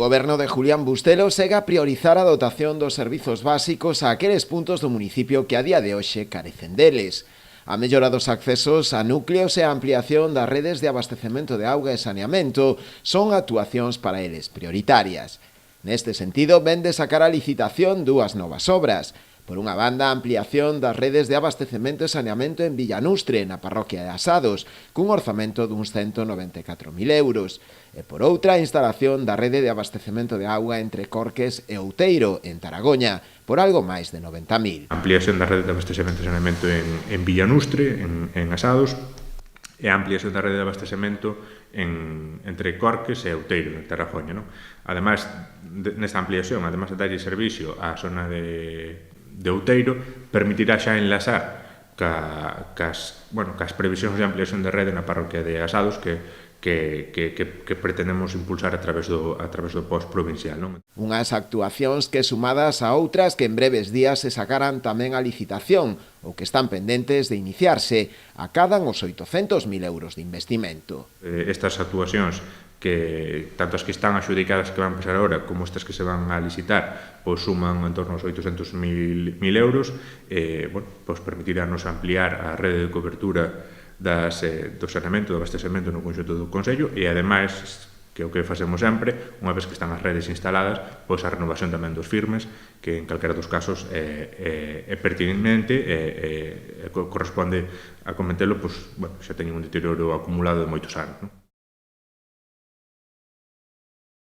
goberno de Julián Bustelo segue a priorizar a dotación dos servizos básicos a aqueles puntos do municipio que a día de hoxe carecen deles. A mellora dos accesos a núcleos e a ampliación das redes de abastecemento de auga e saneamento son actuacións para eles prioritarias. Neste sentido, ven de sacar a licitación dúas novas obras. Por unha banda, a ampliación das redes de abastecemento e saneamento en Villanustre, na parroquia de Asados, cun orzamento duns 194.000 euros. E por outra, a instalación da rede de abastecemento de auga entre Corques e Outeiro, en Taragoña, por algo máis de 90.000. A ampliación da rede de abastecemento e saneamento en Villanustre, en Asados, e a ampliación da rede de abastecemento entre Corques e Outeiro, en Taragoña. Ademais, nesta ampliación, ademais de darlle servicio á zona de Outeiro, permitirá xa enlazar cas previsións de ampliación de rede na parroquia de Asados que pretendemos impulsar a través do post provincial. Unhas actuacións que, sumadas a outras que en breves días se sacarán tamén a licitación, ou que están pendentes de iniciarse, acadan os 800.000 euros de investimento. Estas actuacións, que tanto as que están adxudicadas que van pasar agora como estas que se van a licitar, pois suman en torno aos 800.000 euros, pois permitiránnos ampliar a rede de cobertura do saneamento, do abastecemento no conxunto do Concello e, ademais, que é o que facemos sempre, unha vez que están as redes instaladas, pois a renovación tamén dos firmes, que en calquera dos casos é pertinente e corresponde a cometelo, pois, xa teñen un deterioro acumulado de moitos anos.